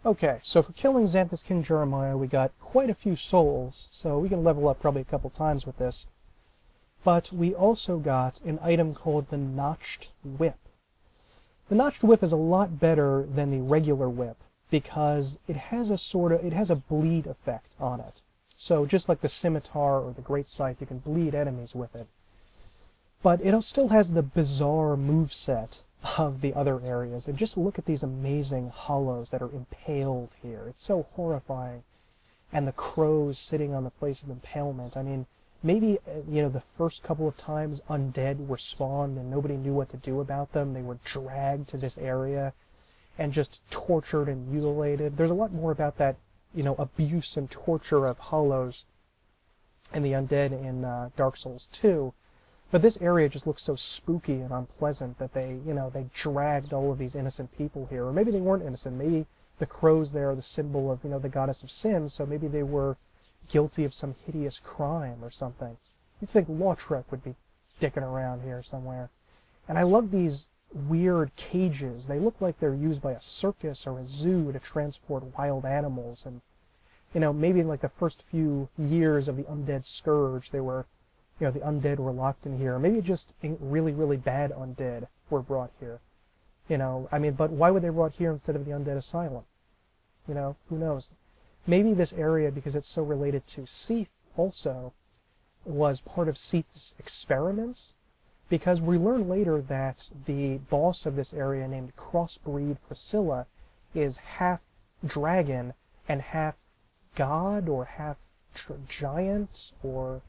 Okay, so for killing Xanthus King Jeremiah, we got quite a few souls, so we can level up probably a couple times with this. But we also got an item called the Notched Whip. The Notched Whip is a lot better than the regular whip because it has a bleed effect on it. So just like the scimitar or the great scythe, you can bleed enemies with it. But it still has the bizarre moveset of the other areas. And just look at these amazing hollows that are impaled here. It's so horrifying. And the crows sitting on the place of impalement. I mean, maybe, the first couple of times undead were spawned and nobody knew what to do about them. They were dragged to this area and just tortured and mutilated. There's a lot more about that, abuse and torture of hollows and the undead in Dark Souls 2. But this area just looks so spooky and unpleasant that they dragged all of these innocent people here. Or maybe they weren't innocent. Maybe the crows there are the symbol of, the goddess of sin, so maybe they were guilty of some hideous crime or something. You'd think Lautrec would be dicking around here somewhere. And I love these weird cages. They look like they're used by a circus or a zoo to transport wild animals. And, maybe in like the first few years of the Undead Scourge, they were, the undead were locked in here. Maybe just really, really bad undead were brought here. But why would they brought here instead of the Undead Asylum? Who knows? Maybe this area, because it's so related to Seath also, was part of Seath's experiments, because we learn later that the boss of this area, named Crossbreed Priscilla, is half dragon and half god, or half giant, or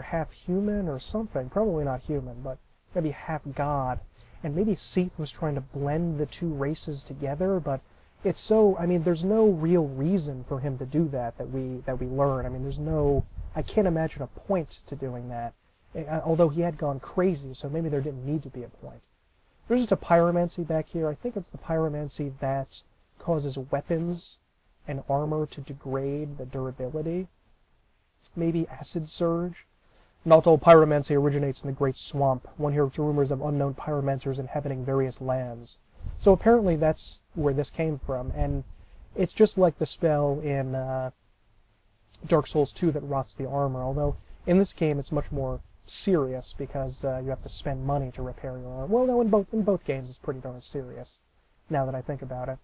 half human, or something. Probably not human, but maybe half god. And maybe Seath was trying to blend the two races together, but it's so, there's no real reason for him to do that we learn. I can't imagine a point to doing that. Although he had gone crazy, so maybe there didn't need to be a point. There's just a pyromancy back here. I think it's the pyromancy that causes weapons and armor to degrade the durability. Maybe acid surge. Not all pyromancy originates in the Great Swamp. One hears rumors of unknown pyromancers inhabiting various lands. So apparently that's where this came from, and it's just like the spell in Dark Souls 2 that rots the armor, although in this game it's much more serious because you have to spend money to repair your armor. Well, no, in both games it's pretty darn serious, now that I think about it.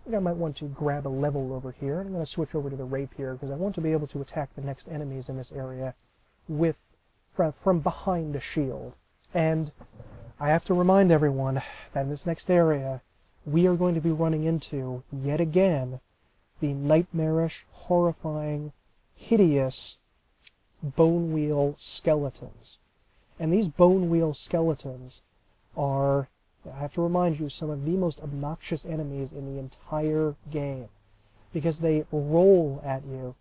I think I might want to grab a level over here. I'm going to switch over to the rapier because I want to be able to attack the next enemies in this area from behind a shield. And I have to remind everyone that in this next area, we are going to be running into, yet again, the nightmarish, horrifying, hideous bone wheel skeletons. And these bone wheel skeletons are, I have to remind you, some of the most obnoxious enemies in the entire game. Because they roll at you,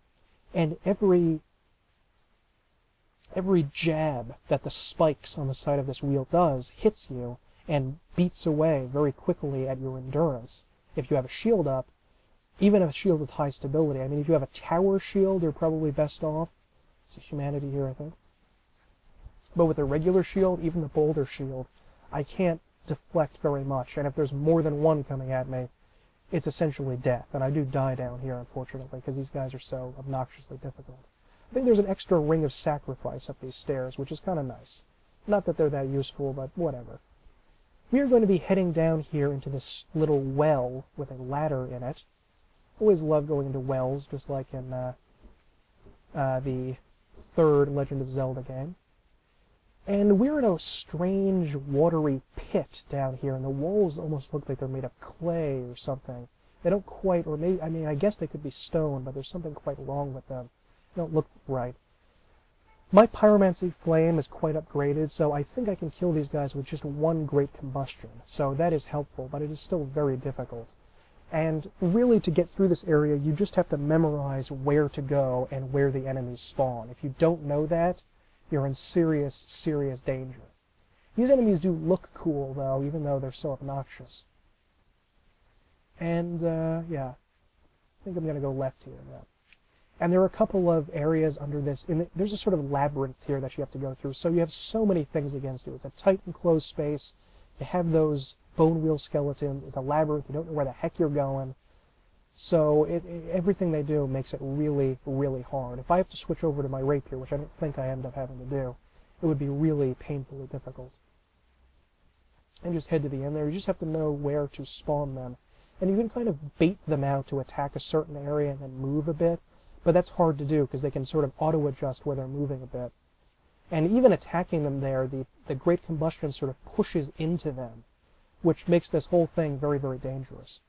and every jab that the spikes on the side of this wheel does hits you and beats away very quickly at your endurance. If you have a shield up, even a shield with high stability. If you have a tower shield, you're probably best off. It's a humanity here, I think. But with a regular shield, even the boulder shield, I can't deflect very much. And if there's more than one coming at me, it's essentially death. And I do die down here, unfortunately, because these guys are so obnoxiously difficult. I think there's an extra ring of sacrifice up these stairs, which is kind of nice. Not that they're that useful, but whatever. We are going to be heading down here into this little well with a ladder in it. Always love going into wells, just like in the third Legend of Zelda game. And we're in a strange, watery pit down here, and the walls almost look like they're made of clay or something. They don't quite, or maybe, I guess they could be stone, but there's something quite wrong with them. They don't look right. My Pyromancy Flame is quite upgraded, so I think I can kill these guys with just one Great Combustion. So that is helpful, but it is still very difficult. And really, to get through this area, you just have to memorize where to go and where the enemies spawn. If you don't know that, you're in serious, serious danger. These enemies do look cool, though, even though they're so obnoxious. And, yeah. I think I'm going to go left here, yeah. And there are a couple of areas under this. There's a sort of labyrinth here that you have to go through. So you have so many things against you. It's a tight enclosed space. You have those bone wheel skeletons. It's a labyrinth. You don't know where the heck you're going. So everything they do makes it really, really hard. If I have to switch over to my rapier, which I don't think I end up having to do, it would be really painfully difficult. And just head to the end there. You just have to know where to spawn them. And you can kind of bait them out to attack a certain area and then move a bit, but that's hard to do because they can sort of auto-adjust where they're moving a bit. And even attacking them there, the Great Combustion sort of pushes into them, which makes this whole thing very, very dangerous.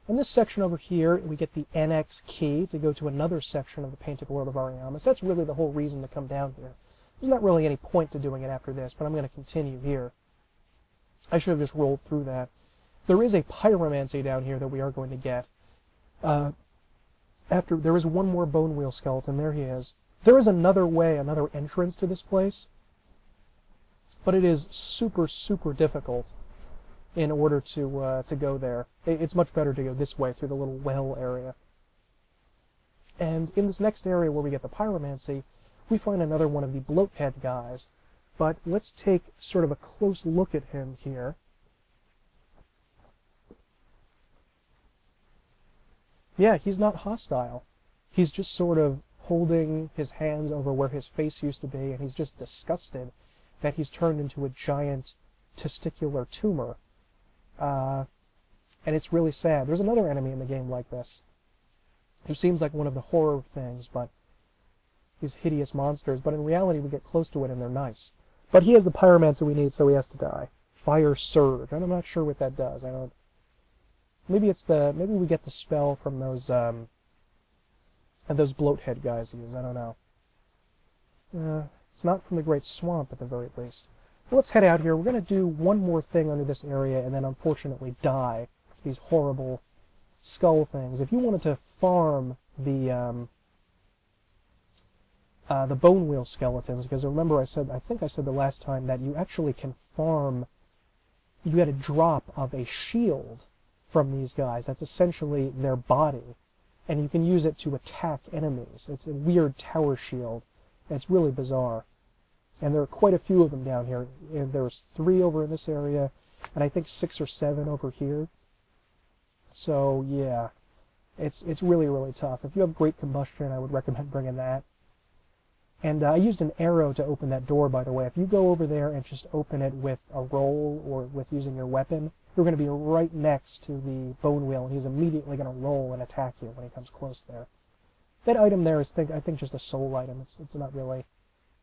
In this section over here, we get the NX key to go to another section of the Painted World of Ariamis. That's really the whole reason to come down here. There's not really any point to doing it after this, but I'm going to continue here. I should have just rolled through that. There is a Pyromancy down here that we are going to get. There is one more Bone Wheel skeleton. There he is. There is another way, another entrance to this place, but it is super, super difficult in order to go there. It's much better to go this way through the little well area. And in this next area where we get the Pyromancy, we find another one of the Bloathead guys. But let's take sort of a close look at him here. Yeah, he's not hostile. He's just sort of holding his hands over where his face used to be, and he's just disgusted that he's turned into a giant testicular tumor. And it's really sad. There's another enemy in the game like this, who seems like one of the horror things, but these hideous monsters. But in reality, we get close to it, and they're nice. But he has the Pyromancer we need, so he has to die. Fire Surge. And I'm not sure what that does. I don't. Maybe maybe we get the spell from those Bloathead guys use. I don't know. It's not from the Great Swamp at the very least. But let's head out here. We're going to do one more thing under this area, and then unfortunately die. These horrible skull things. If you wanted to farm the Bone Wheel skeletons, because remember I think I said the last time that you actually can farm. You get a drop of a shield from these guys. That's essentially their body, and you can use it to attack enemies. It's a weird tower shield. It's really bizarre, and there are quite a few of them down here. And there's 3 over in this area, and I think 6 or 7 over here. So yeah, it's really, really tough. If you have Great Combustion, I would recommend bringing that. And I used an arrow to open that door, by the way. If you go over there and just open it with a roll or with using your weapon, you're going to be right next to the Bone Wheel, and he's immediately going to roll and attack you when he comes close there. That item there is, I think, just a soul item. It's not really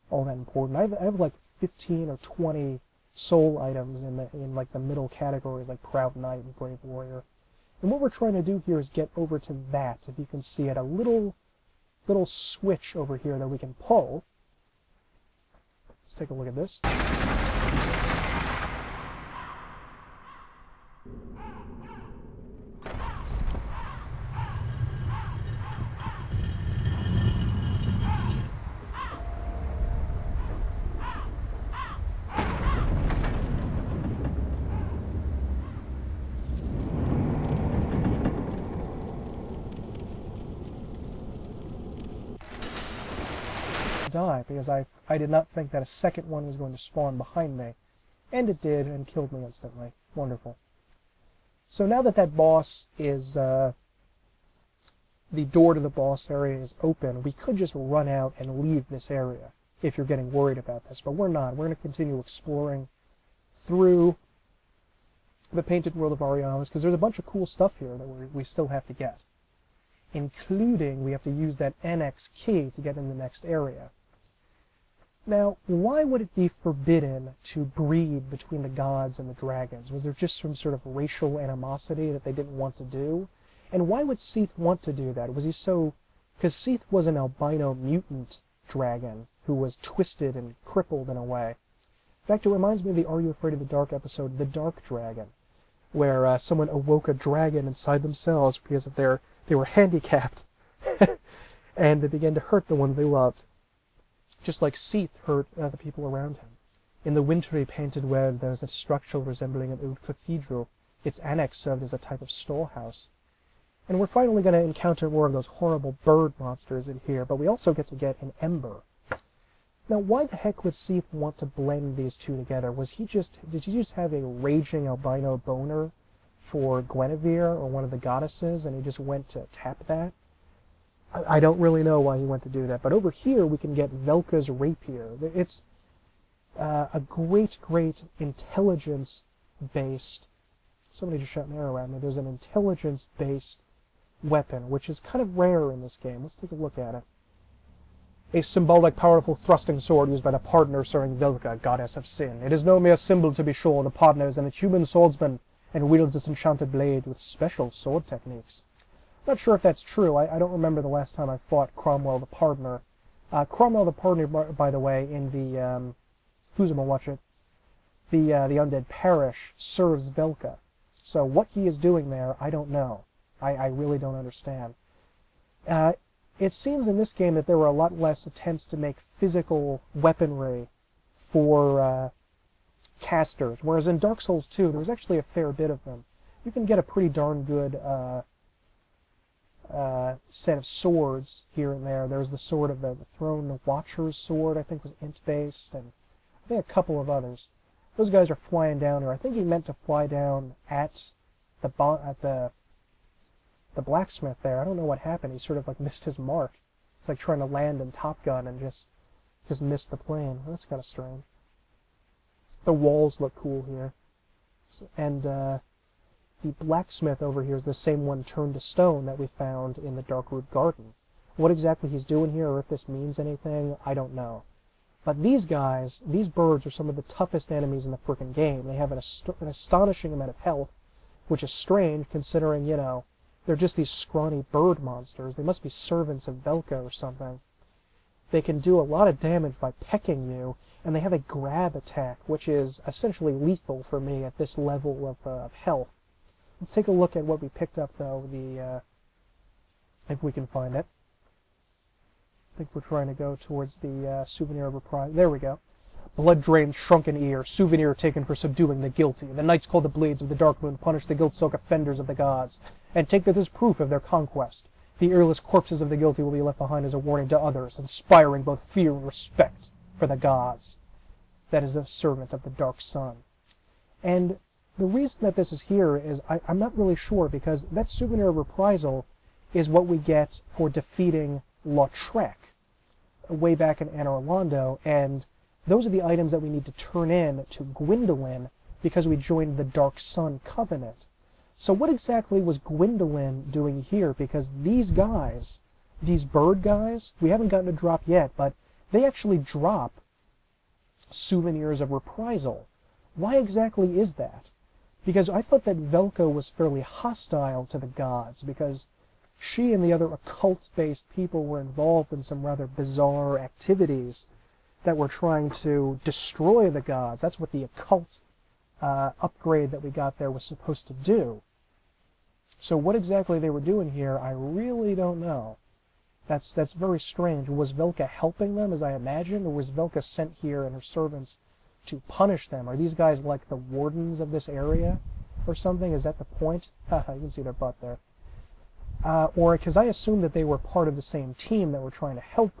all that important. I have like 15 or 20 soul items in like the middle categories, like Proud Knight and Brave Warrior. And what we're trying to do here is get over to that. If you can see it, a little switch over here that we can pull. Let's take a look at this. Die, because I did not think that a second one was going to spawn behind me, and it did, and killed me instantly. Wonderful. So now that that boss is, the door to the boss area is open, we could just run out and leave this area, if you're getting worried about this, but we're not. We're going to continue exploring through the Painted World of Ariamis, because there's a bunch of cool stuff here that we still have to get, including we have to use that NX key to get in the next area. Now, why would it be forbidden to breed between the gods and the dragons? Was there just some sort of racial animosity that they didn't want to do? And why would Seath want to do that? Was he so... Because Seath was an albino mutant dragon who was twisted and crippled in a way. In fact, it reminds me of the Are You Afraid of the Dark episode, The Dark Dragon, where someone awoke a dragon inside themselves because of they were handicapped, and they began to hurt the ones they loved. Just like Seath hurt the people around him. In the wintry painted world, there is a structure resembling an old cathedral. Its annex served as a type of storehouse. And we're finally going to encounter more of those horrible bird monsters in here, but we also get an ember. Now, why the heck would Seath want to blend these two together? Did he just have a raging albino boner for Guinevere or one of the goddesses, and he just went to tap that. I don't really know why he went to do that, but over here we can get Velka's rapier. It's a great intelligence-based... Somebody just shot an arrow at me. There's an intelligence-based weapon, which is kind of rare in this game. Let's take a look at it. A symbolic, powerful thrusting sword used by the partner serving Velka, goddess of sin. It is no mere symbol, to be sure. The partner is an human swordsman and wields this enchanted blade with special sword techniques. Not sure if that's true. I don't remember the last time I fought Cromwell the Pardoner. Cromwell the Pardoner, by the way, in the... who's gonna watch it? The Undead Parish serves Velka. So what he is doing there, I don't know. I really don't understand. It seems in this game that there were a lot less attempts to make physical weaponry for casters, whereas in Dark Souls 2 there was actually a fair bit of them. You can get a pretty darn good set of swords here and there. There's the sword of the Throne Watcher's sword, I think was int-based, and I think a couple of others. Those guys are flying down here. I think he meant to fly down at the blacksmith there. I don't know what happened. He sort of like missed his mark. It's like trying to land in Top Gun and just missed the plane. That's kind of strange. The walls look cool here. And the blacksmith over here is the same one turned to stone that we found in the Darkroot Garden. What exactly he's doing here, or if this means anything, I don't know. But these guys, these birds, are some of the toughest enemies in the frickin' game. They have an astonishing amount of health, which is strange considering, you know, they're just these scrawny bird monsters. They must be servants of Velka or something. They can do a lot of damage by pecking you, and they have a grab attack, which is essentially lethal for me at this level of health. Let's take a look at what we picked up, though, if we can find it. I think we're trying to go towards the souvenir of reprise. There we go. Blood-drained, shrunken ear, souvenir taken for subduing the guilty. The knights called the blades of the Dark Moon punish the guilt-soaked offenders of the gods, and take this as proof of their conquest. The earless corpses of the guilty will be left behind as a warning to others, inspiring both fear and respect for the gods. That is a servant of the Dark Sun. And the reason that this is here is I'm not really sure, because that souvenir of reprisal is what we get for defeating Lautrec way back in Anor Londo, and those are the items that we need to turn in to Gwyndolin because we joined the Dark Sun Covenant. So what exactly was Gwyndolin doing here? Because these guys, these bird guys, we haven't gotten a drop yet, but they actually drop souvenirs of reprisal. Why exactly is that? Because I thought that Velka was fairly hostile to the gods, because she and the other occult-based people were involved in some rather bizarre activities that were trying to destroy the gods. That's what the occult upgrade that we got there was supposed to do. So what exactly they were doing here, I really don't know. That's very strange. Was Velka helping them, as I imagined, or was Velka sent here and her servants to punish them? Are these guys like the wardens of this area or something? Is that the point? Haha, you can see their butt there. Or, because I assumed that they were part of the same team that were trying to help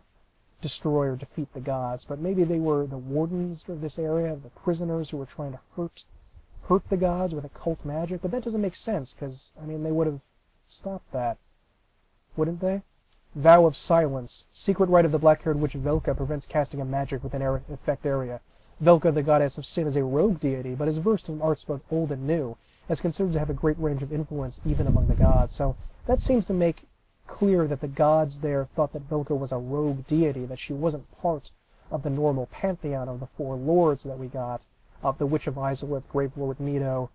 destroy or defeat the gods, but maybe they were the wardens of this area, the prisoners who were trying to hurt the gods with occult magic. But that doesn't make sense, because, I mean, they would have stopped that, wouldn't they? Vow of Silence. Secret rite of the black-haired witch Velka prevents casting a magic within effect area. Velka, the goddess of sin, is a rogue deity, but is versed in arts both old and new, as considered to have a great range of influence even among the gods. So that seems to make clear that the gods there thought that Velka was a rogue deity, that she wasn't part of the normal pantheon of the four lords that we got, of the Witch of Izalith, Gravelord Nito,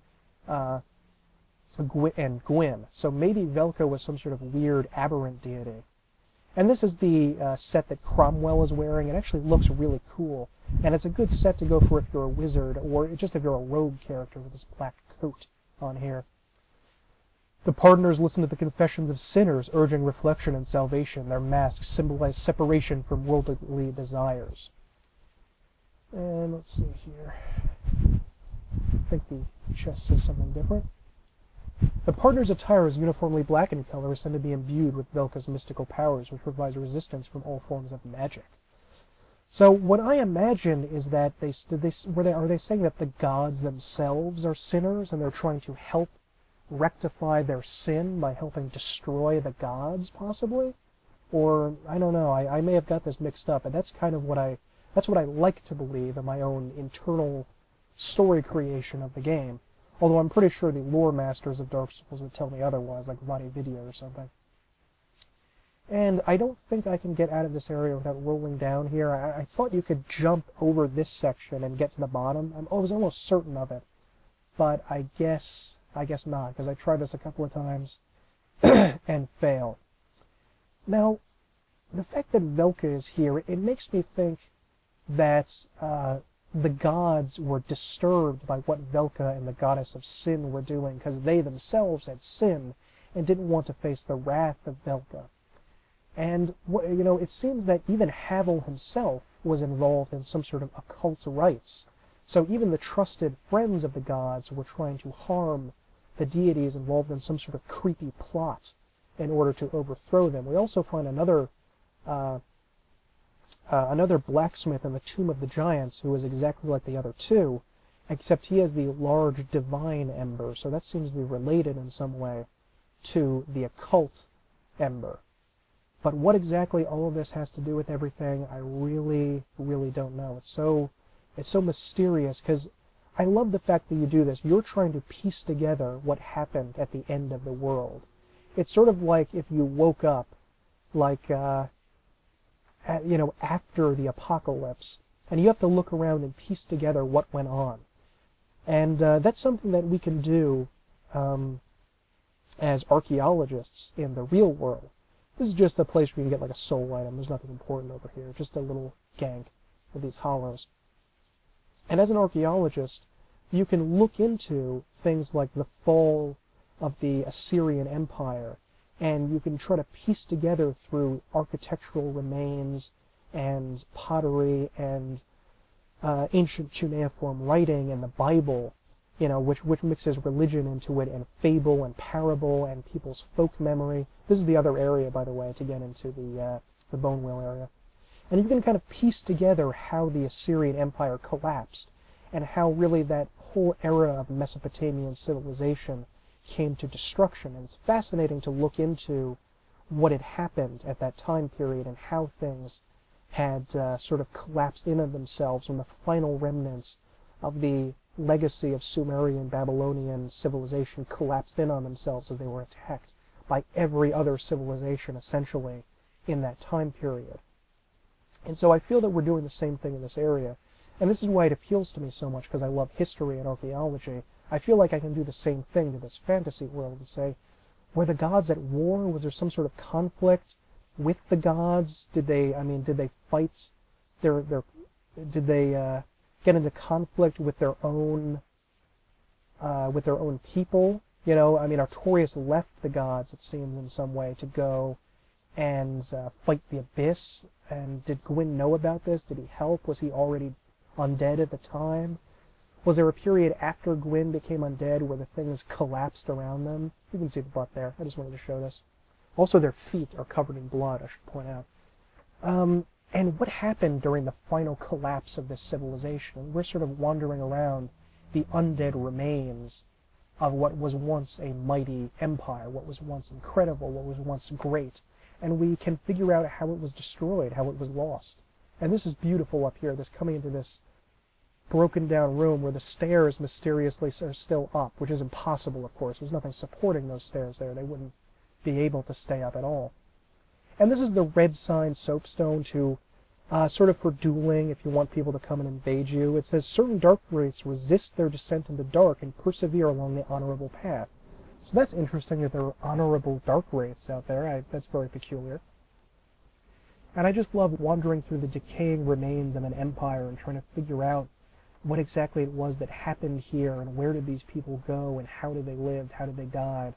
and Gwyn. So maybe Velka was some sort of weird, aberrant deity. And this is the set that Cromwell is wearing. It actually looks really cool, and it's a good set to go for if you're a wizard, or just if you're a rogue character with this black coat on here. The Pardoners listen to the confessions of sinners, urging reflection and salvation. Their masks symbolize separation from worldly desires. And let's see here. I think the chest says something different. The Pardoners' attire is uniformly black in color, is said to be imbued with Velka's mystical powers, which provides resistance from all forms of magic. So what I imagine is that are they saying that the gods themselves are sinners and they're trying to help rectify their sin by helping destroy the gods, possibly? Or, I don't know, I may have got this mixed up, but that's kind of what I like to believe in my own internal story creation of the game. Although I'm pretty sure the lore masters of Dark Souls would tell me otherwise, like Roddy Video or something. And I don't think I can get out of this area without rolling down here. I thought you could jump over this section and get to the bottom. I was almost certain of it. But I guess not, because I tried this a couple of times and failed. Now, the fact that Velka is here, it makes me think that the gods were disturbed by what Velka and the goddess of sin were doing, because they themselves had sinned and didn't want to face the wrath of Velka. And, it seems that even Havel himself was involved in some sort of occult rites. So even the trusted friends of the gods were trying to harm the deities involved in some sort of creepy plot in order to overthrow them. We also find another blacksmith in the Tomb of the Giants who is exactly like the other two, except he has the large divine ember, so that seems to be related in some way to the occult ember. But what exactly all of this has to do with everything, I really, really don't know. It's so mysterious, because I love the fact that you do this. You're trying to piece together what happened at the end of the world. It's sort of like if you woke up, like, after the apocalypse, and you have to look around and piece together what went on. And that's something that we can do as archaeologists in the real world. This is just a place where you can get like a soul item. There's nothing important over here. Just a little gank with these hollows. And as an archaeologist, you can look into things like the fall of the Assyrian Empire, and you can try to piece together through architectural remains and pottery and ancient cuneiform writing and the Bible, which mixes religion into it, and fable and parable and people's folk memory. This is the other area, by the way, to get into the Bone Wheel area. And you can kind of piece together how the Assyrian Empire collapsed and how really that whole era of Mesopotamian civilization came to destruction. And it's fascinating to look into what had happened at that time period and how things had sort of collapsed in of themselves when the final remnants of the legacy of Sumerian Babylonian civilization collapsed in on themselves as they were attacked by every other civilization, essentially, in that time period. And so I feel that we're doing the same thing in this area. And this is why it appeals to me so much, because I love history and archaeology. I feel like I can do the same thing to this fantasy world and say, were the gods at war? Was there some sort of conflict with the gods? Did they fight did they get into conflict with their own people? Artorias left the gods, it seems, in some way to go and fight the Abyss. And did Gwyn know about this? Did he help? Was he already undead at the time? Was there a period after Gwyn became undead where the things collapsed around them? You can see the butt there. I just wanted to show this. Also, their feet are covered in blood, I should point out. And what happened during the final collapse of this civilization? We're sort of wandering around the undead remains of what was once a mighty empire, what was once incredible, what was once great. And we can figure out how it was destroyed, how it was lost. And this is beautiful up here, this coming into this broken down room where the stairs mysteriously are still up, which is impossible, of course. There's nothing supporting those stairs there. They wouldn't be able to stay up at all. And this is the red sign soapstone to sort of for dueling, if you want people to come and invade you. It says certain dark wraiths resist their descent into dark and persevere along the honorable path. So that's interesting that there are honorable dark wraiths out there. That's very peculiar. And I just love wandering through the decaying remains of an empire and trying to figure out what exactly it was that happened here and where did these people go and how did they live, how did they die.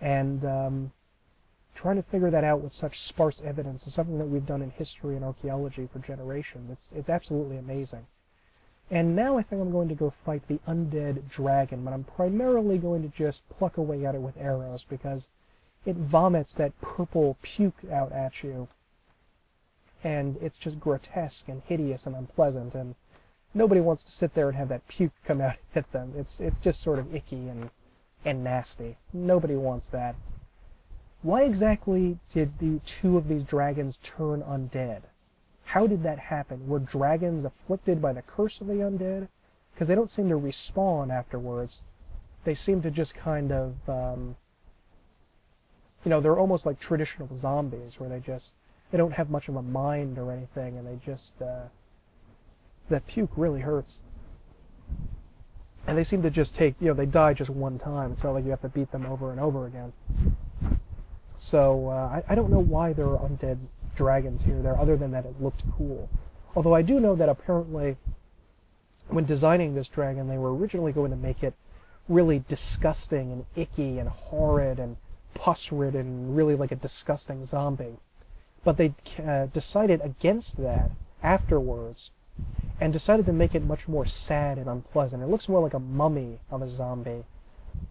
And trying to figure that out with such sparse evidence is something that we've done in history and archaeology for generations. It's absolutely amazing. And now I think I'm going to go fight the Undead Dragon, but I'm primarily going to just pluck away at it with arrows because it vomits that purple puke out at you. And it's just grotesque and hideous and unpleasant, and nobody wants to sit there and have that puke come out at them. It's just sort of icky and and nasty. Nobody wants that. Why exactly did the two of these dragons turn undead? How did that happen? Were dragons afflicted by the curse of the undead? Because they don't seem to respawn afterwards. They seem to just kind of, they're almost like traditional zombies, where they don't have much of a mind or anything, and they just, that puke really hurts. And they seem to just take, they die just one time. It's not like you have to beat them over and over again. So, I don't know why there are undead dragons here there, other than that it looked cool. Although I do know that apparently, when designing this dragon, they were originally going to make it really disgusting and icky and horrid and pus-ridden and really like a disgusting zombie. But they decided against that afterwards and decided to make it much more sad and unpleasant. It looks more like a mummy of a zombie,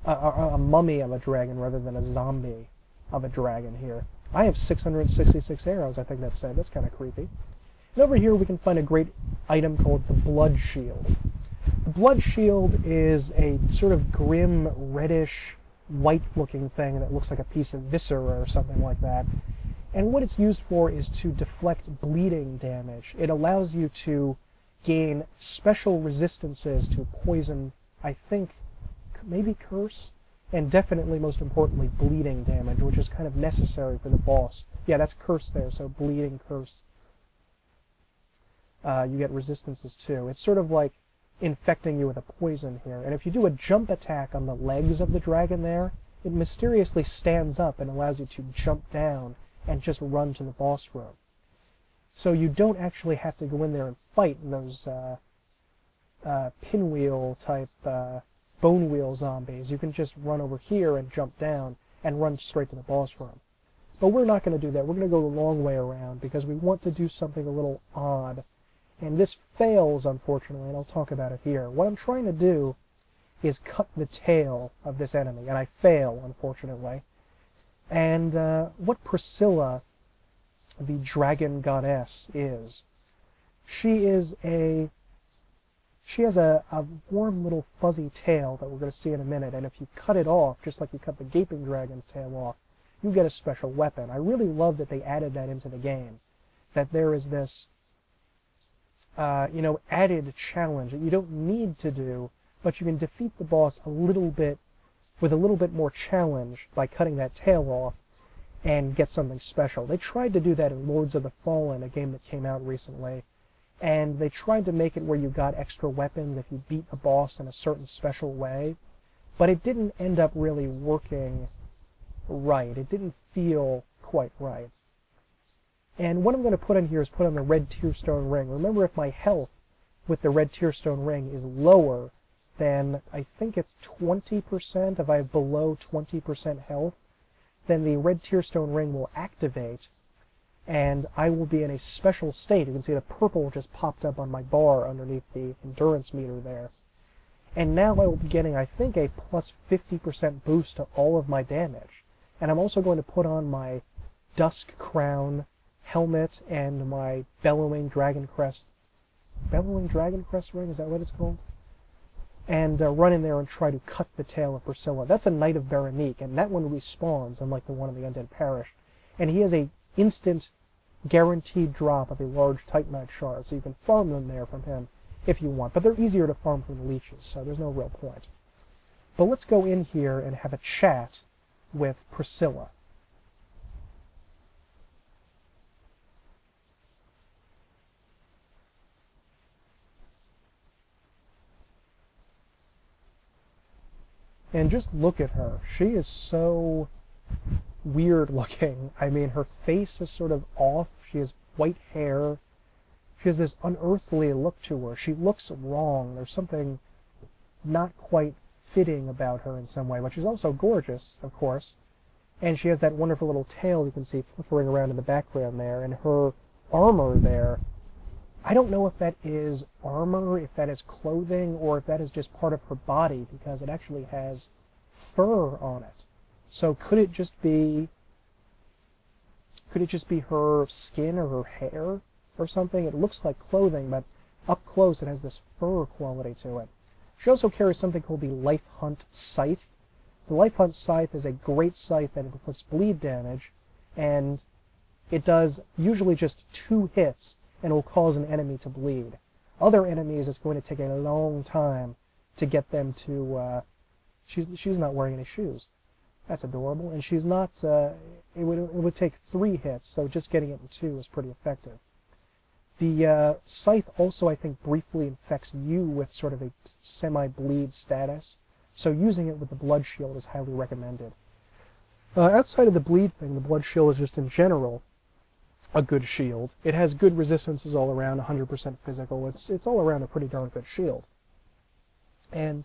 a mummy of a dragon rather than a zombie of a dragon here. I have 666 arrows, I think that said. That's kind of creepy. And over here we can find a great item called the Blood Shield. The Blood Shield is a sort of grim, reddish, white-looking thing that looks like a piece of viscera or something like that. And what it's used for is to deflect bleeding damage. It allows you to gain special resistances to poison, I think, maybe curse, and definitely, most importantly, bleeding damage, which is kind of necessary for the boss. Yeah, that's curse there, so bleeding, curse. You get resistances too. It's sort of like infecting you with a poison here. And if you do a jump attack on the legs of the dragon there, it mysteriously stands up and allows you to jump down and just run to the boss room. So you don't actually have to go in there and fight those pinwheel type bone wheel zombies. You can just run over here and jump down and run straight to the boss room. But we're not going to do that. We're going to go the long way around because we want to do something a little odd. And this fails, unfortunately, and I'll talk about it here. What I'm trying to do is cut the tail of this enemy, and I fail, unfortunately. And what Priscilla, the dragon goddess, is, she has a warm little fuzzy tail that we're going to see in a minute, and if you cut it off, just like you cut the gaping dragon's tail off, you get a special weapon. I really love that they added that into the game, that there is this added challenge that you don't need to do, but you can defeat the boss with a little bit more challenge by cutting that tail off and get something special. They tried to do that in Lords of the Fallen, a game that came out recently, and they tried to make it where you got extra weapons if you beat a boss in a certain special way, but it didn't end up really working right. It didn't feel quite right. And what I'm going to put in here is put on the red tearstone ring. Remember, if my health with the red tearstone ring is lower than, I think it's 20%, if I have below 20% health, then the red tearstone ring will activate, and I will be in a special state. You can see the purple just popped up on my bar underneath the endurance meter there. And now I will be getting, I think, a plus 50% boost to all of my damage. And I'm also going to put on my Dusk Crown helmet and my Bellowing Dragon Crest ring, is that what it's called? And run in there and try to cut the tail of Priscilla. That's a Knight of Berenique, and that one respawns, unlike the one in the Undead Parish. And he has a instant guaranteed drop of a large Titanite shard, so you can farm them there from him if you want. But they're easier to farm from the leeches, so there's no real point. But let's go in here and have a chat with Priscilla. And just look at her. She is so weird looking. I mean, her face is sort of off. She has white hair. She has this unearthly look to her. She looks wrong. There's something not quite fitting about her in some way, but she's also gorgeous, of course. And she has that wonderful little tail you can see flickering around in the background there, and her armor there. I don't know if that is armor, if that is clothing, or if that is just part of her body, because it actually has fur on it. So could it just be her skin or her hair or something? It looks like clothing, but up close it has this fur quality to it. She also carries something called the Life Hunt Scythe. The Life Hunt Scythe is a great scythe that inflicts bleed damage, and it does usually just 2 hits and will cause an enemy to bleed. Other enemies, it's going to take a long time to get them to... she's not wearing any shoes. That's adorable. And she's not... it would take 3 hits, so just getting it in 2 is pretty effective. The Scythe also, I think, briefly infects you with sort of a semi-bleed status, so using it with the Blood Shield is highly recommended. Outside of the bleed thing, the Blood Shield is just in general a good shield. It has good resistances all around, 100% physical. It's all around a pretty darn good shield. And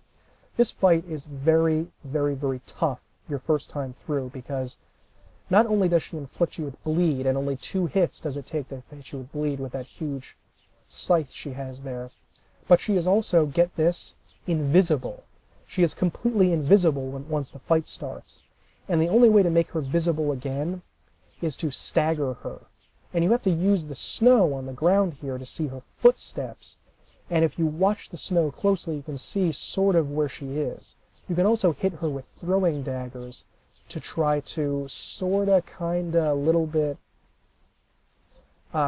this fight is very, very, very tough your first time through, because not only does she inflict you with bleed, and only 2 hits does it take to hit you with bleed with that huge scythe she has there, but she is also, get this, invisible. She is completely invisible once the fight starts. And the only way to make her visible again is to stagger her. And you have to use the snow on the ground here to see her footsteps. And if you watch the snow closely, you can see sort of where she is. You can also hit her with throwing daggers to try to sorta, kinda, a little bit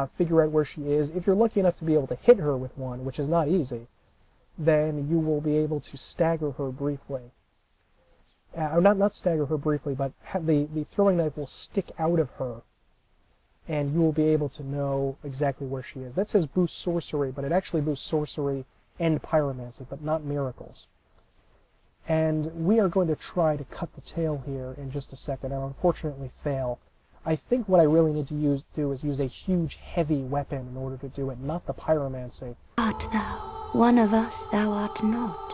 figure out where she is. If you're lucky enough to be able to hit her with one, which is not easy, then you will be able to stagger her briefly. Not stagger her briefly, but the throwing knife will stick out of her, and you will be able to know exactly where she is. That says boost sorcery, but it actually boosts sorcery and pyromancy, but not miracles. And we are going to try to cut the tail here in just a second, and unfortunately fail. I think what I really need to do is use a huge, heavy weapon in order to do it, not the pyromancy. Art thou? One of us thou art not.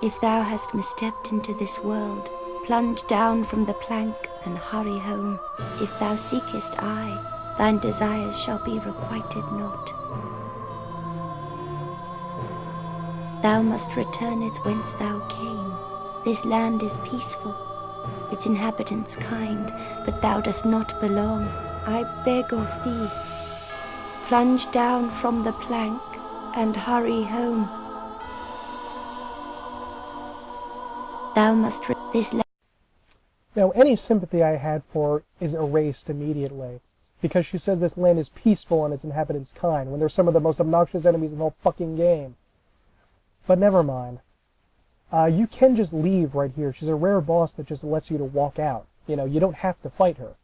If thou hast misstepped into this world, plunge down from the plank and hurry home. If thou seekest I, thine desires shall be requited not. Thou must returneth whence thou came. This land is peaceful, its inhabitants kind, but thou dost not belong. I beg of thee, plunge down from the plank and hurry home. Thou must this land. Now, any sympathy I had for her is erased immediately, because she says this land is peaceful and its inhabitants kind, when they're some of the most obnoxious enemies in the whole fucking game. But never mind. You can just leave right here. She's a rare boss that just lets you to walk out. You know, you don't have to fight her.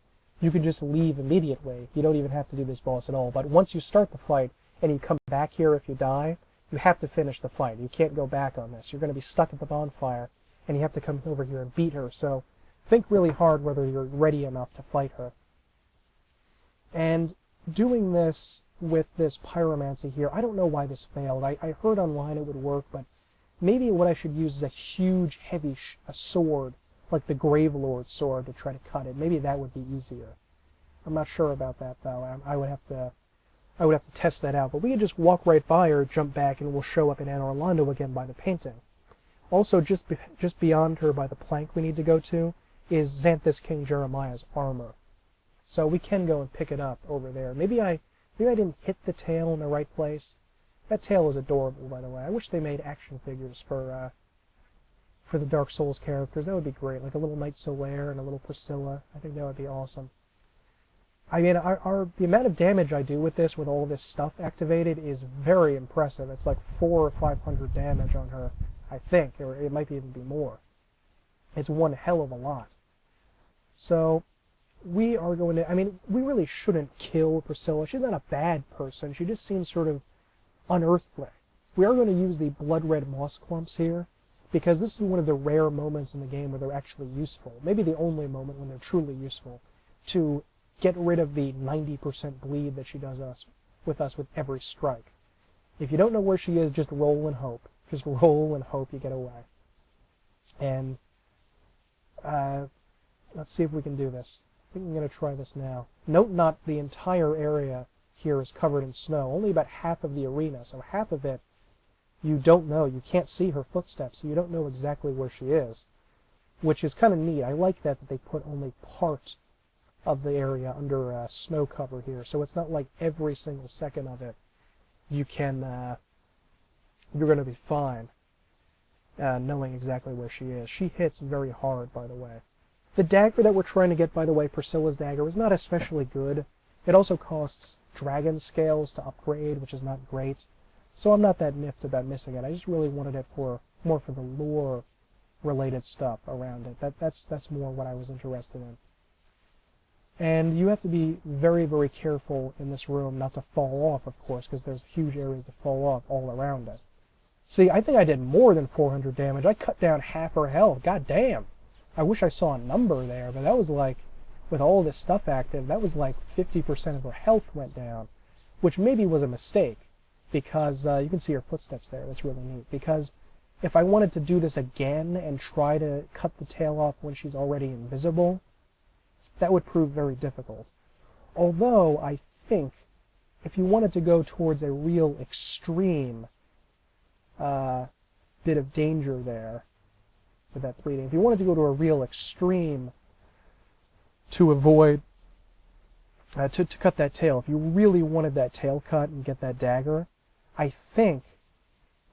You can just leave immediately. You don't even have to do this boss at all. But once you start the fight, and you come back here if you die, you have to finish the fight. You can't go back on this. You're going to be stuck at the bonfire, and you have to come over here and beat her. So think really hard whether you're ready enough to fight her. And doing this with this pyromancy here, I don't know why this failed. I heard online it would work, but maybe what I should use is a huge, heavy sword, like the Gravelord's sword, to try to cut it. Maybe that would be easier. I'm not sure about that, though. I would have to test that out. But we could just walk right by her, jump back, and we'll show up in Anor Londo again by the painting. Also, just beyond her by the plank we need to go to is Xanthus King Jeremiah's armor. So we can go and pick it up over there. Maybe I didn't hit the tail in the right place. That tail is adorable, by the way. I wish they made action figures for the Dark Souls characters. That would be great, like a little Knight Solaire and a little Priscilla. I think that would be awesome. I mean, the amount of damage I do with this, with all this stuff activated, is very impressive. It's like 400 or 500 damage on her, I think, or it might even be more. It's one hell of a lot. So we are going to, I mean, we really shouldn't kill Priscilla. She's not a bad person. She just seems sort of unearthly. We are going to use the blood red moss clumps here, because this is one of the rare moments in the game where they're actually useful. Maybe the only moment when they're truly useful, to get rid of the 90% bleed that she does with every strike. If you don't know where she is, just roll and hope. Just roll and hope you get away. And let's see if we can do this. I think I'm going to try this now. Note not the entire area here is covered in snow. Only about half of the arena, so half of it you don't know. You can't see her footsteps, so you don't know exactly where she is, which is kind of neat. I like that they put only part of the area under snow cover here, so it's not like every single second of it you can you're going to be fine. knowing exactly where she is. She hits very hard, by the way. The dagger that we're trying to get, by the way, Priscilla's dagger, is not especially good. It also costs dragon scales to upgrade, which is not great. So I'm not that miffed about missing it. I just really wanted it for more for the lore-related stuff around it. That's more what I was interested in. And you have to be very, very careful in this room not to fall off, of course, because there's huge areas to fall off all around it. See, I think I did more than 400 damage. I cut down half her health. God damn. I wish I saw a number there, but that was like, with all this stuff active, that was like 50% of her health went down, which maybe was a mistake, because you can see her footsteps there. That's really neat. Because if I wanted to do this again and try to cut the tail off when she's already invisible, that would prove very difficult. Although, I think, if you wanted to go towards a real extreme bit of danger there, with that bleeding, if you wanted to go to a real extreme to avoid, to cut that tail, if you really wanted that tail cut and get that dagger, I think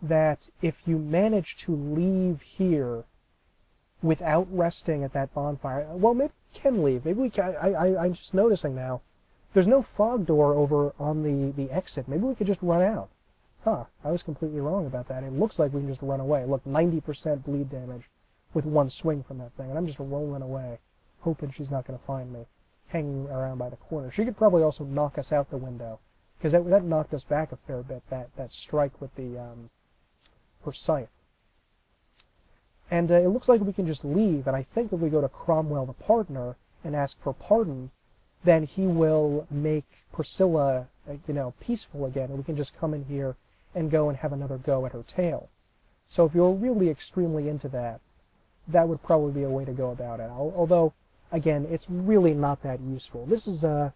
that if you manage to leave here without resting at that bonfire, well, maybe we can leave. Maybe we can. I'm just noticing now, there's no fog door over on the exit. Maybe we could just run out. Huh, I was completely wrong about that. It looks like we can just run away. Look, 90% bleed damage with one swing from that thing, and I'm just rolling away, hoping she's not going to find me, hanging around by the corner. She could probably also knock us out the window, because that knocked us back a fair bit, that strike with the her scythe. And it looks like we can just leave, and I think if we go to Cromwell the Pardoner and ask for pardon, then he will make Priscilla, peaceful again, and we can just come in here and go and have another go at her tail. So if you're really extremely into that, that would probably be a way to go about it. Although, again, it's really not that useful. This is a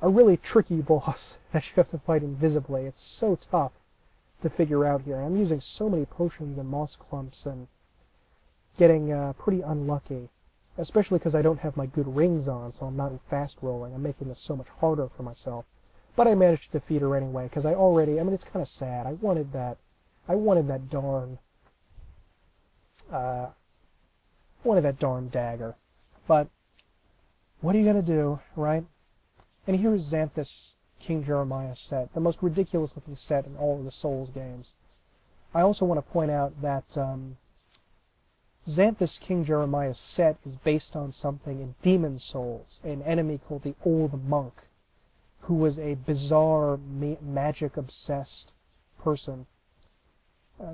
really tricky boss that you have to fight invisibly. It's so tough to figure out here. I'm using so many potions and moss clumps and getting pretty unlucky, especially because I don't have my good rings on, so I'm not fast rolling. I'm making this so much harder for myself. But I managed to defeat her anyway, because it's kind of sad. I wanted that darn dagger. But what are you going to do, right? And here's Xanthus King Jeremiah set, the most ridiculous looking set in all of the Souls games. I also want to point out that Xanthus King Jeremiah set is based on something in Demon Souls, an enemy called the Old Monk, who was a bizarre, magic-obsessed person.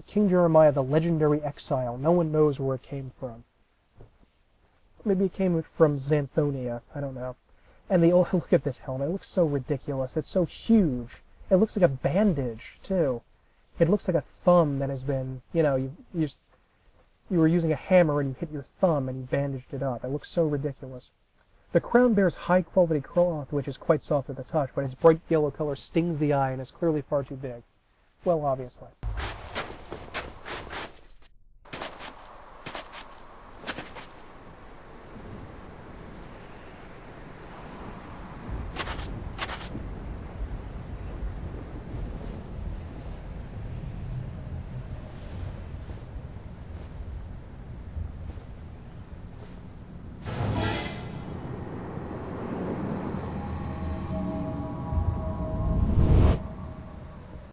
King Jeremiah, the legendary exile. No one knows where it came from. Maybe it came from Xanthonia. I don't know. And look at this helmet. It looks so ridiculous. It's so huge. It looks like a bandage, too. It looks like a thumb that has been, you were using a hammer and you hit your thumb and you bandaged it up. It looks so ridiculous. The crown bears high-quality cloth, which is quite soft at the touch, but its bright yellow color stings the eye and is clearly far too big. Well, obviously.